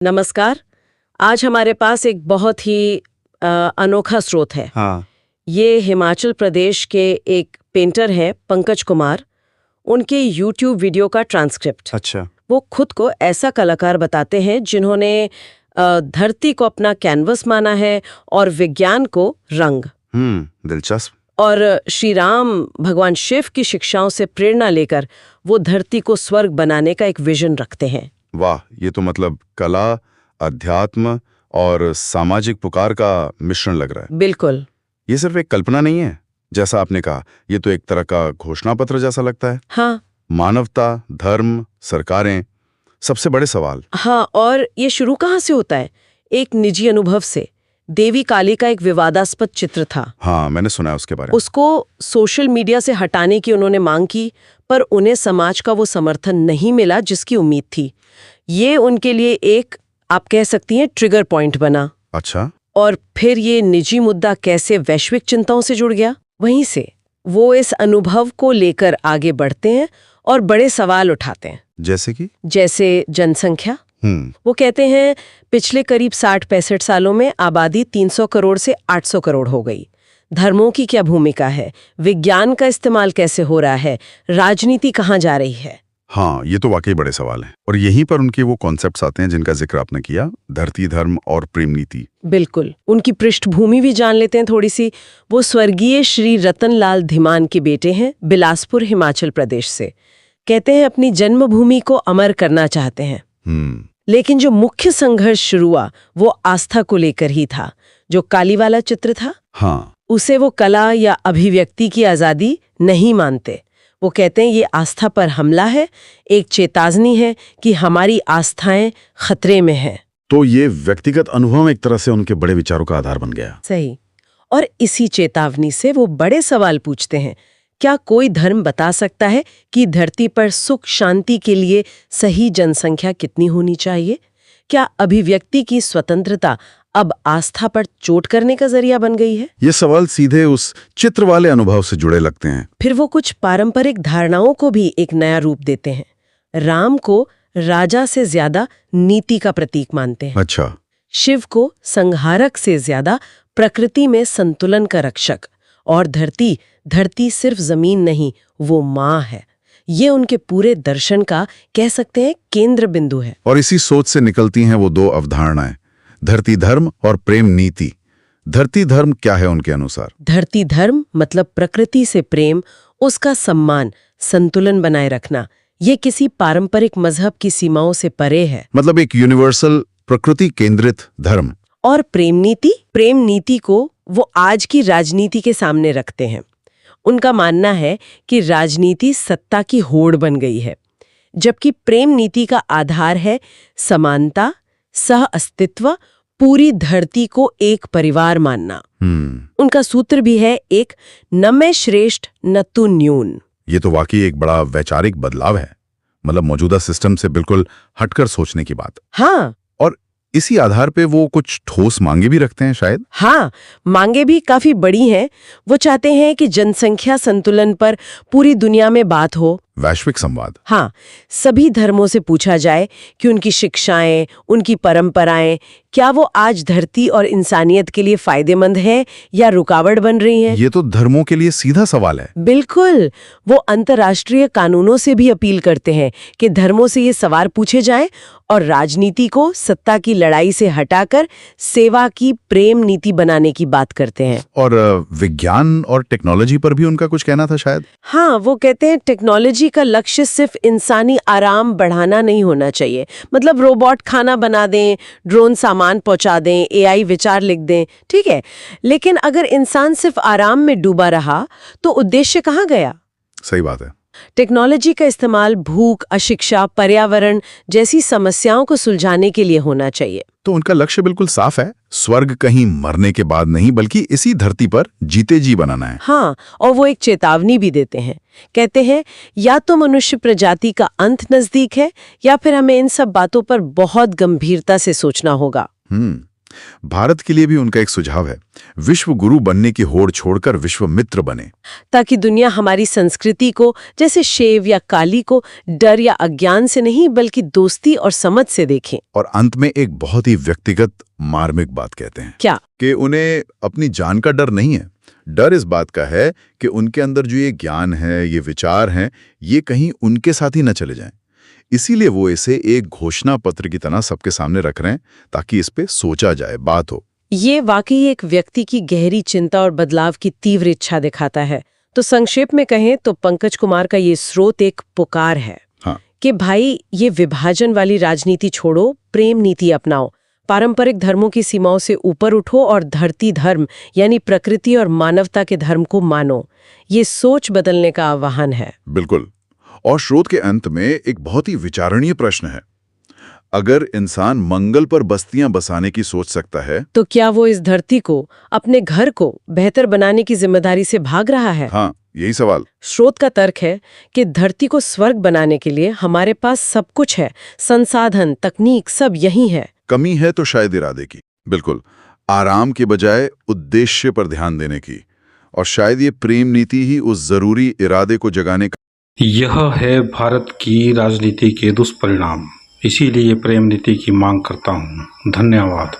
नमस्कार। आज हमारे पास एक बहुत ही अनोखा स्रोत है। हाँ। ये हिमाचल प्रदेश के एक पेंटर हैं पंकज कुमार। उनके YouTube वीडियो का ट्रांसक्रिप्ट। अच्छा। वो खुद को ऐसा कलाकार बताते हैं जिन्होंने धरती को अपना कैनवस माना है और विज्ञान को रंग। दिलचस्प। और श्री राम भगवान शिव की शिक्षाओं से प्रेरणा लेकर वो धरती को स्वर्ग बनाने का एक विजन रखते हैं। वाह, ये तो मतलब कला, अध्यात्म और सामाजिक पुकार का मिश्रण लग रहा है। बिल्कुल। ये सिर्फ एक कल्पना नहीं है, जैसा आपने कहा, ये तो एक तरह का घोषणा पत्र जैसा लगता है। हाँ। मानवता, धर्म, सरकारें, सबसे बड़े सवाल। हाँ, और ये शुरू कहाँ से होता है? एक निजी अनुभव से। देवी काली का एक विवादास्पद चित्र था। हाँ, मैंने सुना है उसके बारे में। उसको सोशल मीडिया से हटाने की उन्होंने मांग की, पर उन्हें समाज का वो समर्थन नहीं मिला जिसकी उम्मीद थी। ये उनके लिए एक, आप कह सकती हैं, ट्रिगर पॉइंट बना। अच्छा। और फिर ये निजी मुद्दा कैसे वैश्विक चिंताओं से जुड़ गया, वहीं से वो इस अनुभव को लेकर आगे बढ़ते हैं और बड़े सवाल उठाते हैं। जैसे जनसंख्या। वो कहते हैं पिछले करीब 60-65 सालों में आबादी 300 करोड़ से 800 करोड़ हो गई। धर्मों की क्या भूमिका है? विज्ञान का इस्तेमाल कैसे हो रहा है? राजनीति कहाँ जा रही है? हाँ, ये तो वाकई बड़े सवाल हैं। और यहीं पर उनके वो कॉन्सेप्ट्स आते हैं जिनका जिक्र आपने किया, धरती, धर्म और प्रेम नीति। बिल्कुल। उनकी पृष्ठभूमि भी जान लेते हैं थोड़ी सी। वो स्वर्गीय श्री रतन लाल धीमान के बेटे हैं, बिलासपुर, हिमाचल प्रदेश से। कहते हैं अपनी जन्मभूमि को अमर करना चाहते हैं। लेकिन जो मुख्य संघर्ष शुरू हुआ वो आस्था को लेकर ही था। जो काली वाला चित्र था, हाँ, उसे वो कला या अभिव्यक्ति की आजादी नहीं मानते। वो कहते हैं ये आस्था पर हमला है, एक चेतावनी है कि हमारी आस्थाएं खतरे में हैं। तो ये व्यक्तिगत अनुभव एक तरह से उनके बड़े विचारों का आधार बन गया। सही। और इसी चेतावनी से वो बड़े सवाल पूछते हैं। क्या कोई धर्म बता सकता है कि धरती पर सुख शांति के लिए सही जनसंख्या कितनी होनी चाहिए? क्या अभिव्यक्ति की स्वतंत्रता अब आस्था पर चोट करने का जरिया बन गई है? ये सवाल सीधे उस चित्र वाले अनुभव से जुड़े लगते हैं। फिर वो कुछ पारंपरिक धारणाओं को भी एक नया रूप देते हैं। राम को राजा से ज्यादा नीति का प्रतीक मानते हैं। अच्छा। शिव को संहारक से ज्यादा प्रकृति में संतुलन का रक्षक। और धरती सिर्फ जमीन नहीं, वो माँ है। ये उनके पूरे दर्शन का, कह सकते हैं, केंद्र बिंदु है। और इसी सोच से निकलती हैं वो दो अवधारणाएं, धरती धर्म और प्रेम नीति। धरती धर्म क्या है उनके अनुसार? धरती धर्म मतलब प्रकृति से प्रेम, उसका सम्मान, संतुलन बनाए रखना। ये किसी पारंपरिक मजहब की सीमाओं से परे है। मतलब एक यूनिवर्सल, प्रकृति केंद्रित धर्म। और प्रेम नीति को वो आज की राजनीति के सामने रखते हैं। उनका मानना है कि राजनीति सत्ता की होड़ बन गई है, जबकि प्रेम नीति का आधार है समानता, सह अस्तित्व, पूरी धरती को एक परिवार मानना। उनका सूत्र भी है एक, न मैं श्रेष्ठ न तू न्यून। ये तो वाकई एक बड़ा वैचारिक बदलाव है, मतलब मौजूदा सिस्टम से बिल्कुल हटकर सोचने की बात। हाँ। और इसी आधार पे वो कुछ ठोस मांगे भी रखते हैं शायद। हाँ, मांगे भी काफी बड़ी हैं। वो चाहते हैं कि जनसंख्या संतुलन पर पूरी दुनिया में बात हो, वैश्विक संवाद। हाँ, सभी धर्मों से पूछा जाए कि उनकी शिक्षाएं, उनकी परंपराएं, क्या वो आज धरती और इंसानियत के लिए फायदेमंद है या रुकावट बन रही हैं? ये तो धर्मों के लिए सीधा सवाल है। बिल्कुल। वो अंतर्राष्ट्रीय कानूनों से भी अपील करते हैं कि धर्मों से ये सवाल पूछे जाएं और राजनीति को सत्ता की लड़ाई से हटाकर सेवा की प्रेम नीति बनाने की बात करते हैं। और विज्ञान और टेक्नोलॉजी पर भी उनका कुछ कहना था शायद। हाँ, वो कहते हैं टेक्नोलॉजी का लक्ष्य सिर्फ इंसानी आराम बढ़ाना नहीं होना चाहिए। मतलब रोबोट खाना बना दें, ड्रोन सामान पहुंचा दें, AI विचार लिख दें, ठीक है, लेकिन अगर इंसान सिर्फ आराम में डूबा रहा तो उद्देश्य कहाँ गया? सही बात है। टेक्नोलॉजी का इस्तेमाल भूख, अशिक्षा, पर्यावरण जैसी समस्याओं को सुलझाने के लिए होना चाहिए। तो उनका लक्ष्य बिल्कुल साफ है, स्वर्ग कहीं मरने के बाद नहीं बल्कि इसी धरती पर जीते जी बनाना है। हाँ, और वो एक चेतावनी भी देते हैं। कहते हैं या तो मनुष्य प्रजाति का अंत नजदीक है या फिर हमें इन सब बातों पर बहुत गंभीरता से सोचना होगा। भारत के लिए भी उनका एक सुझाव है, विश्व गुरु बनने की होड़ छोड़कर विश्व मित्र बने। ताकि दुनिया हमारी संस्कृति को, जैसे शैव या काली को, डर या अज्ञान से नहीं बल्कि दोस्ती और समझ से देखें। और अंत में एक बहुत ही व्यक्तिगत मार्मिक बात कहते हैं। क्या? कि उन्हें अपनी जान का डर नहीं है। डर इस बात का है कि उनके अंदर जो ये ज्ञान है, ये विचार हैं, ये कहीं उनके साथ ही न चले जाएं। इसीलिए वो इसे एक घोषणा पत्र की तरह सबके सामने रख रहे हैं, ताकि इस पे सोचा जाए, बात हो। ये वाकई एक व्यक्ति की गहरी चिंता और बदलाव की तीव्र इच्छा दिखाता है। तो संक्षेप में कहें तो पंकज कुमार का ये स्रोत एक पुकार है। हाँ। कि भाई, ये विभाजन वाली राजनीति छोड़ो, प्रेम नीति अपनाओ, पारंपरिक धर्मों की सीमाओं से ऊपर उठो और धरती धर्म यानी प्रकृति और मानवता के धर्म को मानो। ये सोच बदलने का आह्वान है। बिल्कुल। और स्रोत के अंत में एक बहुत ही विचारणीय प्रश्न है। अगर इंसान मंगल पर बस्तियां बसाने की सोच सकता है, तो क्या वो इस धरती को, अपने घर को बेहतर बनाने की जिम्मेदारी से भाग रहा है? हाँ, यही सवाल। स्रोत का तर्क है कि धरती को स्वर्ग बनाने के लिए हमारे पास सब कुछ है, संसाधन, तकनीक, सब यही है। कमी है तो शायद इरादे की। बिल्कुल, आराम के बजाय उद्देश्य पर ध्यान देने की। और शायद ये प्रेम नीति ही उस जरूरी इरादे को जगाने का। यह है भारत की राजनीति के दुष्परिणाम। इसीलिए प्रेम नीति की मांग करता हूँ। धन्यवाद।